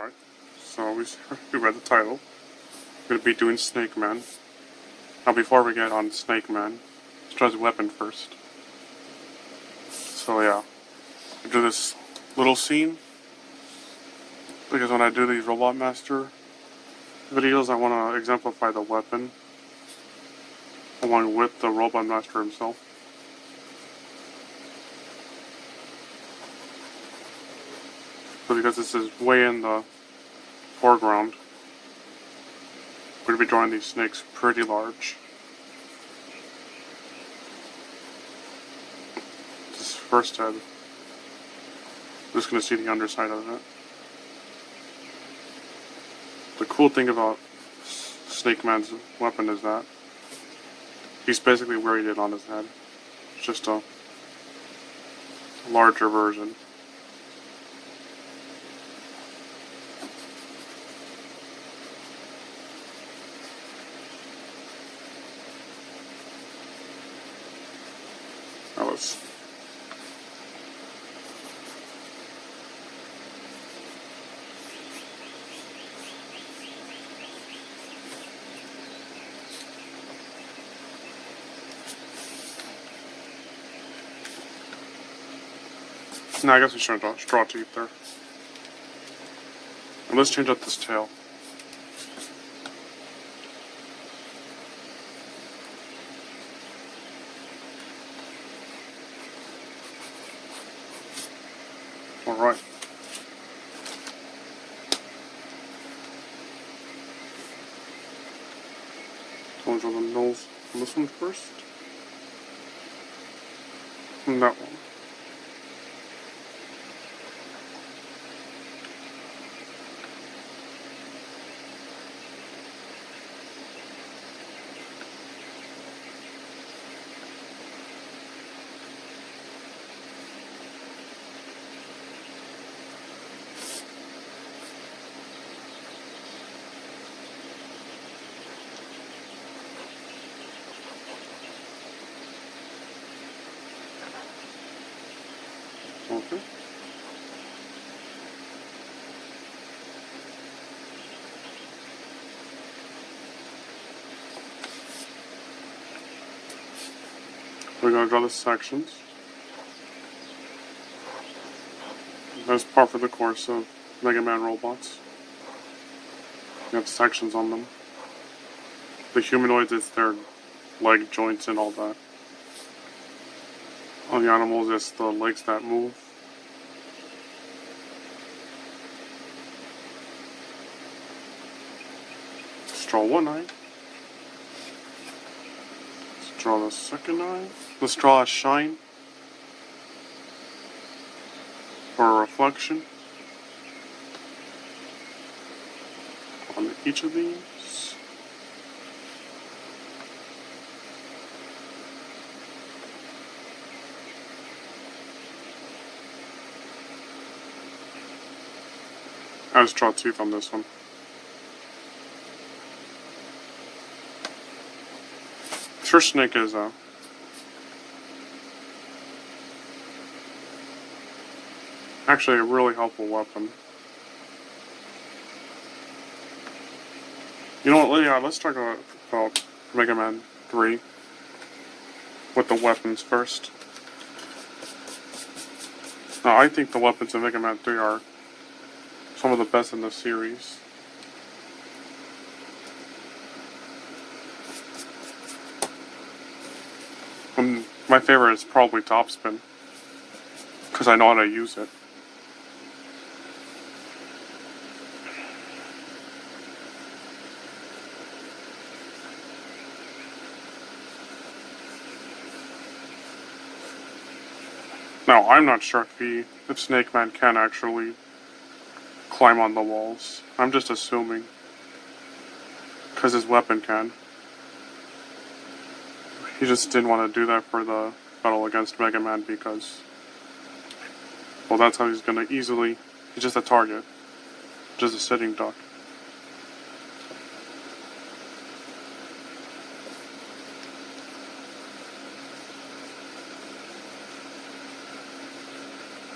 Alright, so we read the title. We're gonna be doing Snake Man. Now before we get on Snake Man, let's try his weapon first. So yeah, I do this little scene because when I do these Robot Master videos, I want to exemplify the weapon along with the Robot Master himself. So because this is way in the foreground, we're going to be drawing these snakes pretty large. This first head, I'm just going to see the underside of it. The cool thing about Snake Man's weapon is that he's basically wearing it on his head. It's just a larger version. Now let's I guess we shouldn't draw teeth there. And let's change up this tail. Alright. So I'll draw the nose on this one first. And that one. Okay. We're going to draw the sections. That's par for the course of Mega Man robots. You have sections on them. The humanoids, it's their leg joints and all that. On the animals, it's the legs that move. Let's draw one eye. Let's draw the second eye. Let's draw a shine for a reflection on each of these. I just draw teeth on this one. First snake is actually a really helpful weapon. You know what, yeah, let's talk about Mega Man 3 with the weapons first. Now, I think the weapons in Mega Man 3 are some of the best in the series. My favorite is probably Topspin, because I know how to use it. Now, I'm not sure if Snake Man can actually climb on the walls. I'm just assuming, because his weapon can. He just didn't want to do that for the battle against Mega Man because, well, that's how he's gonna easily. He's just a target, just a sitting duck.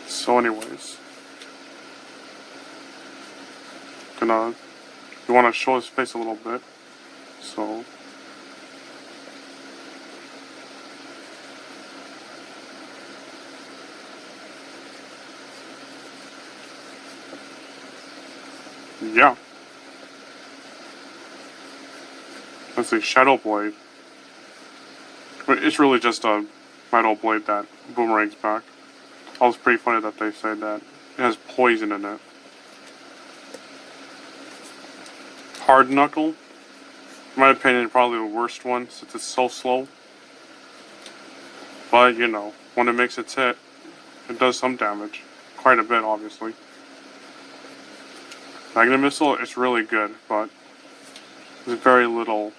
So anyways, gonna, you want to show his face a little bit, so. Yeah. Let's see, Shadow Blade. But it's really just a metal blade that boomerangs back. That was pretty funny that they say that it has poison in it. Hard Knuckle, in my opinion, probably the worst one since it's so slow. But, you know, when it makes its hit, it does some damage. Quite a bit, obviously. Magnet Missile, it's really good, but there's very little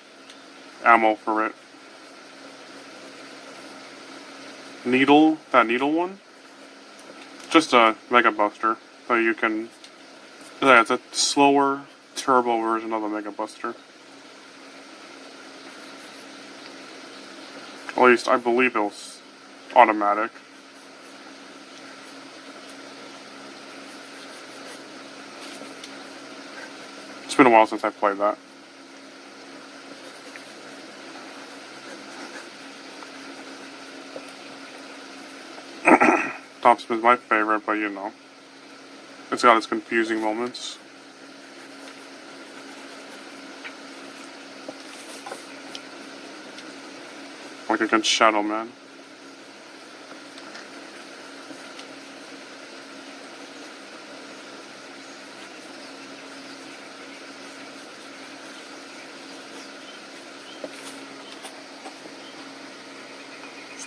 ammo for it. Needle, that needle one, just a Mega Buster. So you can, yeah, it's a slower turbo version of the Mega Buster. At least I believe it was automatic. It's been a while since I played that. Top Spin's my favorite, but you know, it's got its confusing moments. Like against Shadow Man.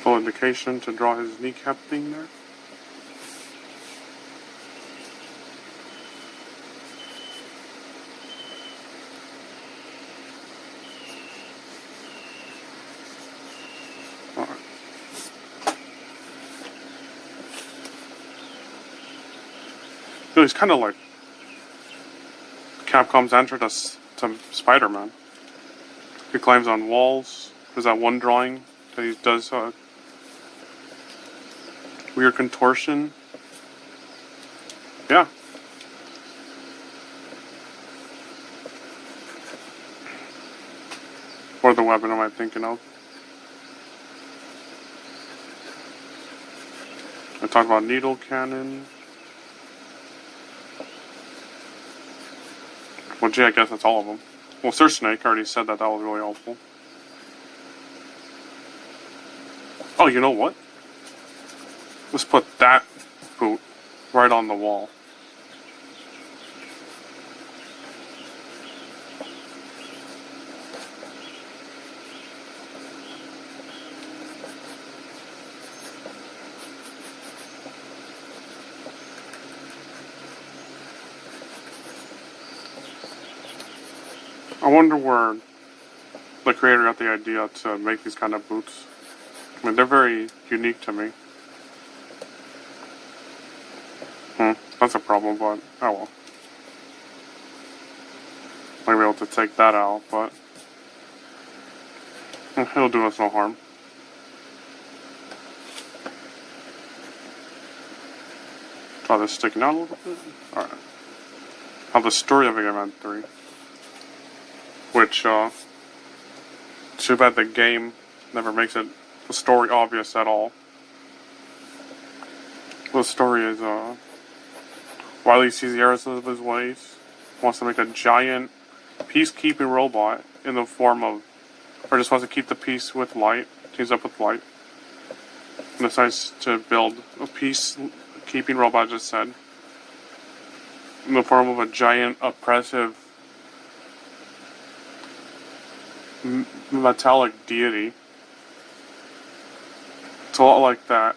Full indication to draw his kneecap thing there. Alright. So he's kind of like Capcom's answer to Spider-Man. He climbs on walls. There's that one drawing that he does weird contortion. Yeah. Or the weapon am I thinking of? I talked about needle cannon. Well, gee, I guess that's all of them. Well, Sir Snake already said that was really helpful. Oh, you know what? Let's put that boot right on the wall. I wonder where the creator got the idea to make these kind of boots. I mean, they're very unique to me. That's a problem, but oh well. Might be able to take that out, but it'll do us no harm. Try this sticking out a little bit. Alright. Now the story of Mega Man 3. Which, too bad the game never makes it the story obvious at all. The story is, Wily sees the errors of his ways, wants to make a giant peacekeeping robot in the form of, or just wants to keep the peace with light, teams up with light, and decides to build a peacekeeping robot, I just said, in the form of a giant, oppressive, metallic deity. It's a lot like that.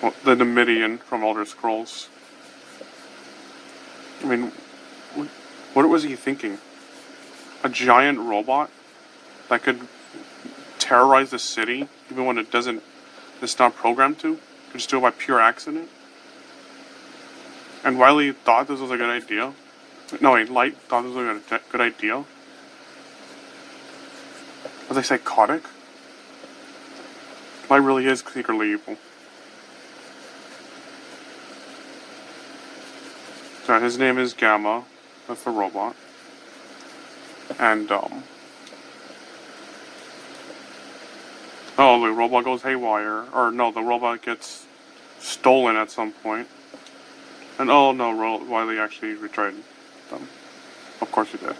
Well, the Numidian from Elder Scrolls. I mean, what was he thinking? A giant robot that could terrorize the city, even when it's not programmed to? Could just do it by pure accident? And Wily thought this was a good idea. No, wait, Light thought this was a good idea. Was I psychotic? Light really is secretly evil. So his name is Gamma. That's the robot. And, oh, the robot goes haywire. Or, no, the robot gets stolen at some point. And, oh, no, Wiley actually betrayed them. Of course he did.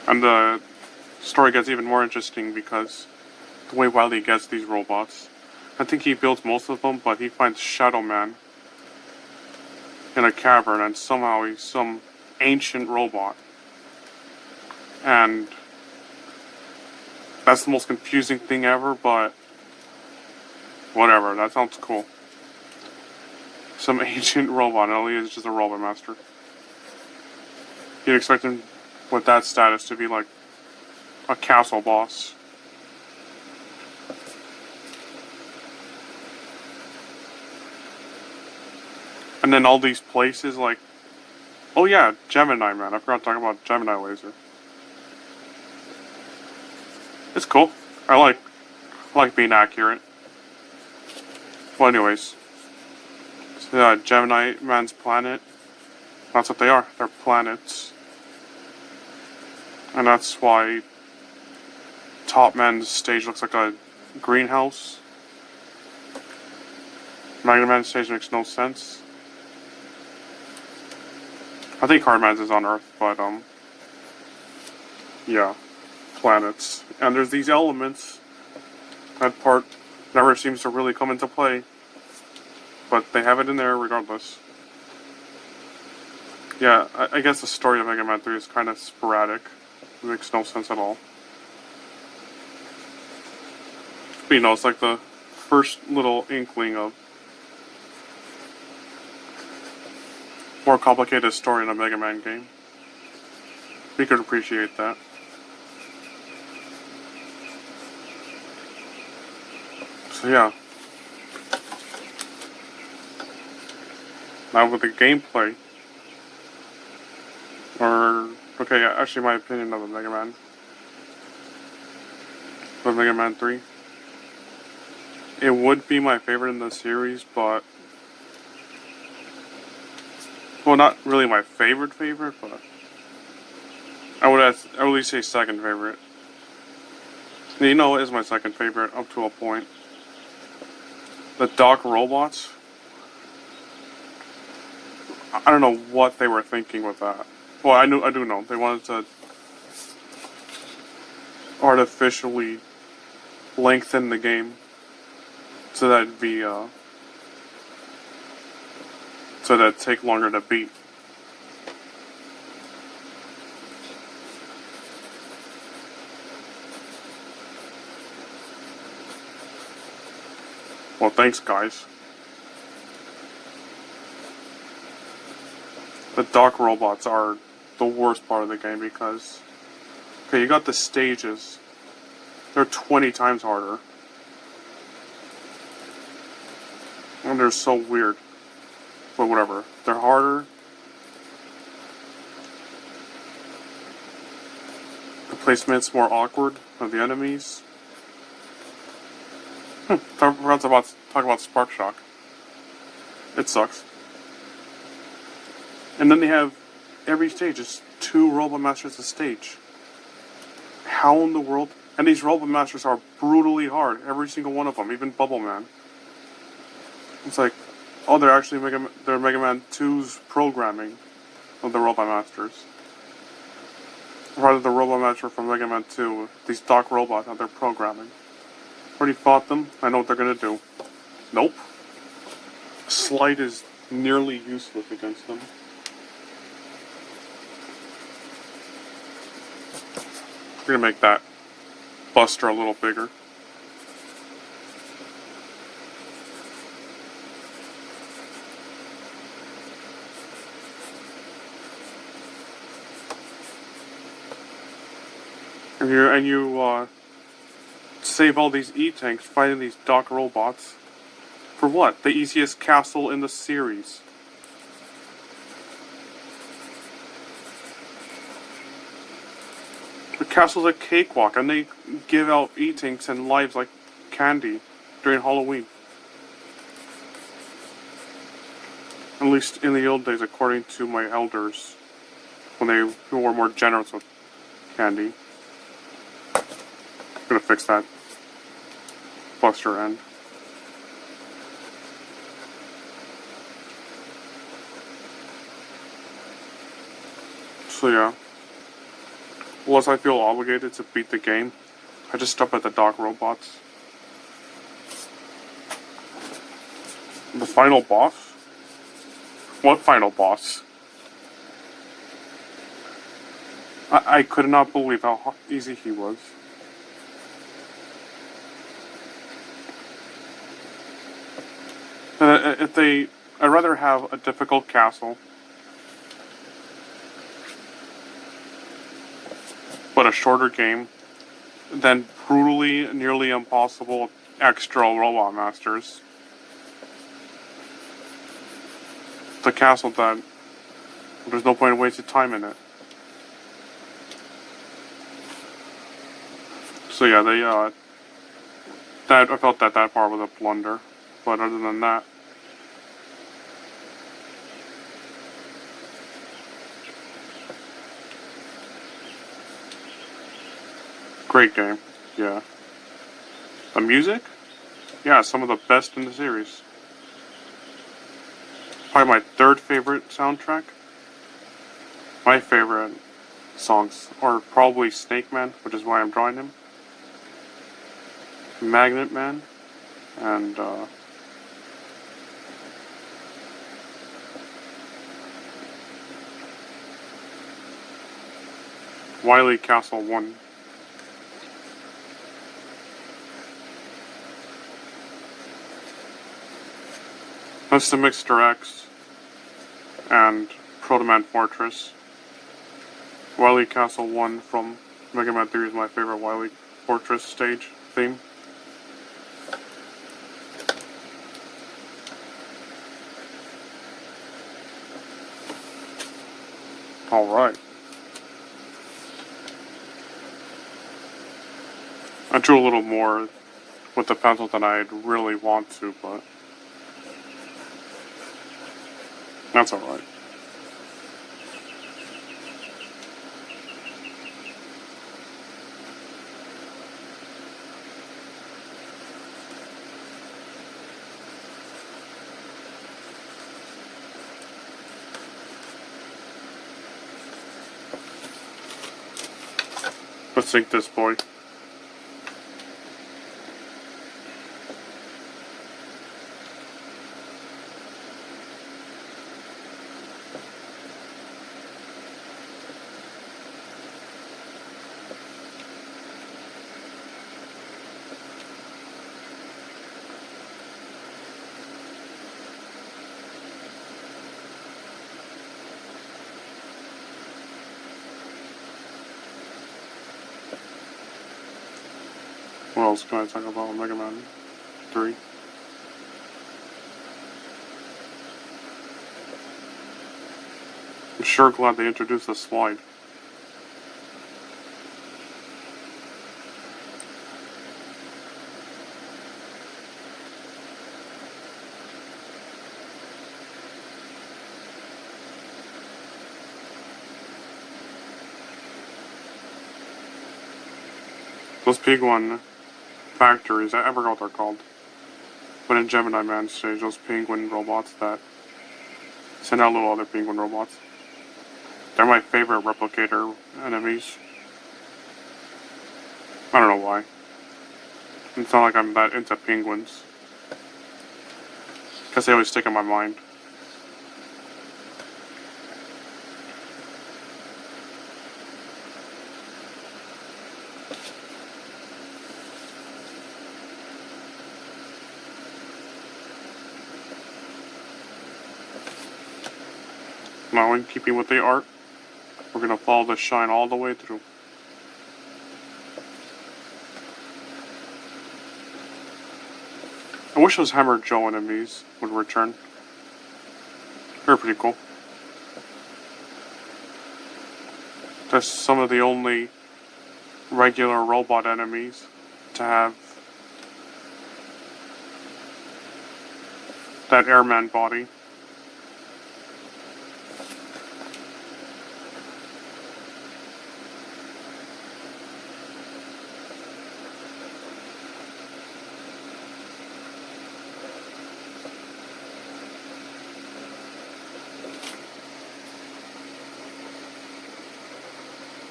And the story gets even more interesting because the way Wiley gets these robots, I think he builds most of them, but he finds Shadow Man in a cavern, and somehow he's some ancient robot. And that's the most confusing thing ever, but whatever, that sounds cool. Some ancient robot, and all he is just a robot master. You'd expect him with that status to be like a castle boss. And then all these places like, oh yeah, Gemini Man. I forgot to talk about Gemini Laser. It's cool. I like being accurate. Well, anyways, so, Gemini Man's planet. That's what they are. They're planets. And that's why Top Man's stage looks like a greenhouse. Magna Man's stage makes no sense. I think Hard Man's is on Earth, but yeah, planets. And there's these elements. That part never seems to really come into play, but they have it in there regardless. Yeah, I guess the story of Mega Man 3 is kind of sporadic. It makes no sense at all. But you know, it's like the first little inkling of more complicated story in a Mega Man game. We could appreciate that. So yeah. Now with the gameplay, or okay, actually my opinion of the Mega Man, for Mega Man 3, it would be my favorite in the series, but well, not really my favorite, but I would at least say second favorite. You know, it is my second favorite up to a point. The Doc robots, I don't know what they were thinking with that. Well, I do know. They wanted to artificially lengthen the game so that it'd be, so that it'd take longer to beat. Well, thanks, guys. The Doc robots are the worst part of the game because, okay, you got the stages. They're 20 times harder. And they're so weird. But whatever. They're harder. The placement's more awkward of the enemies. I forgot to talk about Spark Shock. It sucks. And then they have every stage is 2 Robot Masters a stage. How in the world? And these Robot Masters are brutally hard, every single one of them, even Bubble Man. It's like, oh, they're actually Mega Man 2's programming of the Robot Masters. Rather the Robot Master from Mega Man 2, these Doc robots and their programming. Already fought them, I know what they're gonna do. Nope. Slight is nearly useless against them. We're gonna make that Buster a little bigger. And you save all these E-tanks fighting these Doc robots. For what? The easiest castle in the series. castle's a cakewalk, and they give out eatings and lives like candy during Halloween. At least in the old days, according to my elders, when they were more generous with candy. I'm gonna fix that buster end. So yeah, unless I feel obligated to beat the game, I just stop at the dock robots. The final boss? What final boss? I could not believe how easy he was. I'd rather have a difficult castle, but a shorter game, than brutally, nearly impossible extra robot masters. The castle that there's no point in wasting time in it. So yeah, I felt that part was a blunder, but other than that, great game. Yeah. The music? Yeah, some of the best in the series. Probably my third favorite soundtrack. My favorite songs are probably Snake Man, which is why I'm drawing him, Magnet Man, and Wily Castle 1. That's the Mixter X and Proto Man Fortress. Wily Castle 1 from Mega Man 3 is my favorite Wily Fortress stage theme. Alright. I drew a little more with the pencil than I'd really want to, but that's alright. Let's sink this boy. What else can I talk about with Mega Man 3? I'm sure glad they introduced the slide. Those Penguin factories, I forgot what they're called. But in Gemini Man stage, those penguin robots that send out little other penguin robots. They're my favorite replicator enemies. I don't know why. It's not like I'm that into penguins. Because they always stick in my mind. Now, in keeping with the art, we're going to follow the shine all the way through. I wish those Hammer Joe enemies would return. They're pretty cool. That's some of the only regular robot enemies to have that airman body.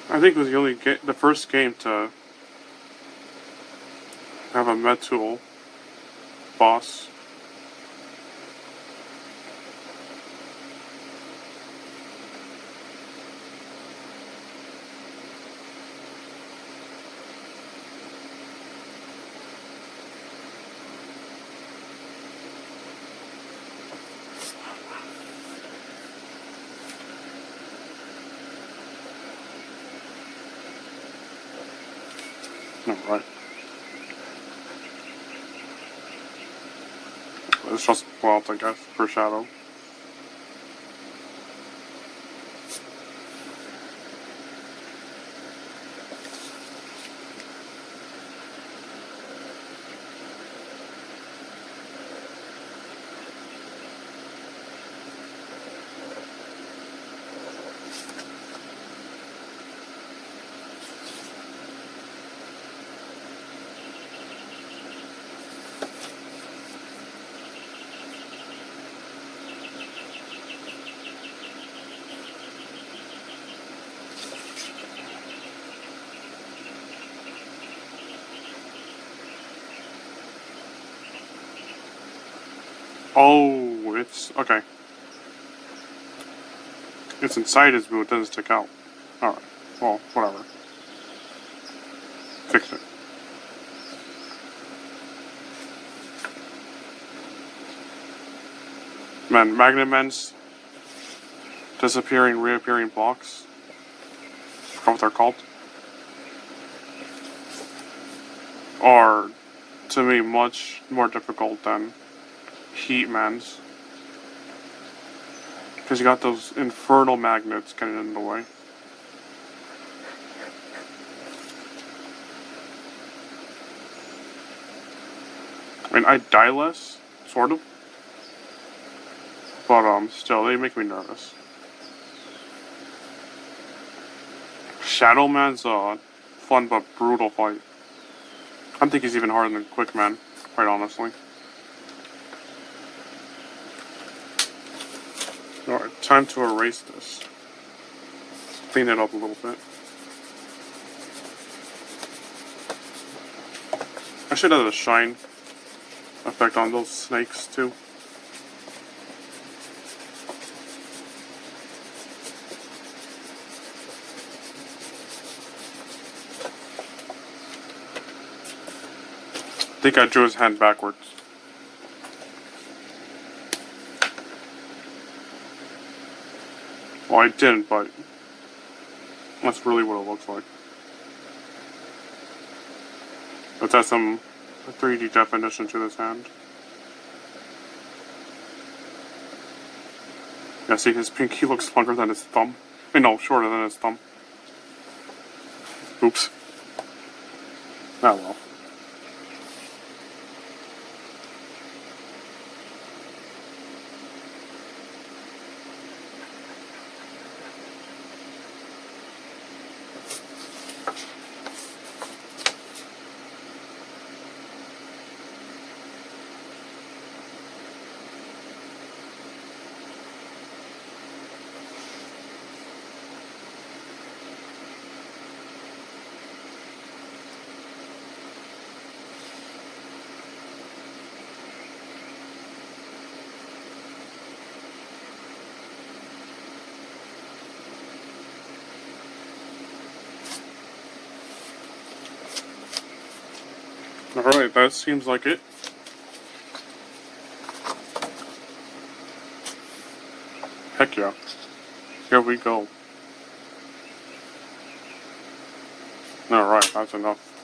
I think it was the first game to have a Metul boss. Alright. It's just, well, I guess, for Shadow. Oh, it's okay. It's inside his boot, it doesn't stick out. Alright, well, whatever. Fix it. Man, Magnet Men's disappearing, reappearing blocks. I forgot what they're called. Are, to me, much more difficult than Heat Man's. Because you got those infernal magnets getting in the way. I mean, I die less, sort of. But, still, they make me nervous. Shadow Man's a fun but brutal fight. I think he's even harder than Quick Man, quite honestly. Alright, time to erase this. Clean it up a little bit. I should have a shine effect on those snakes too. I think I drew his hand backwards. Well, I didn't, but that's really what it looks like. Let's add some 3D definition to this hand. Yeah, see, his pinky looks longer than his thumb. I mean, no, shorter than his thumb. Oops. Ah, well. Alright, that seems like it. Heck yeah. Here we go. Alright, that's enough.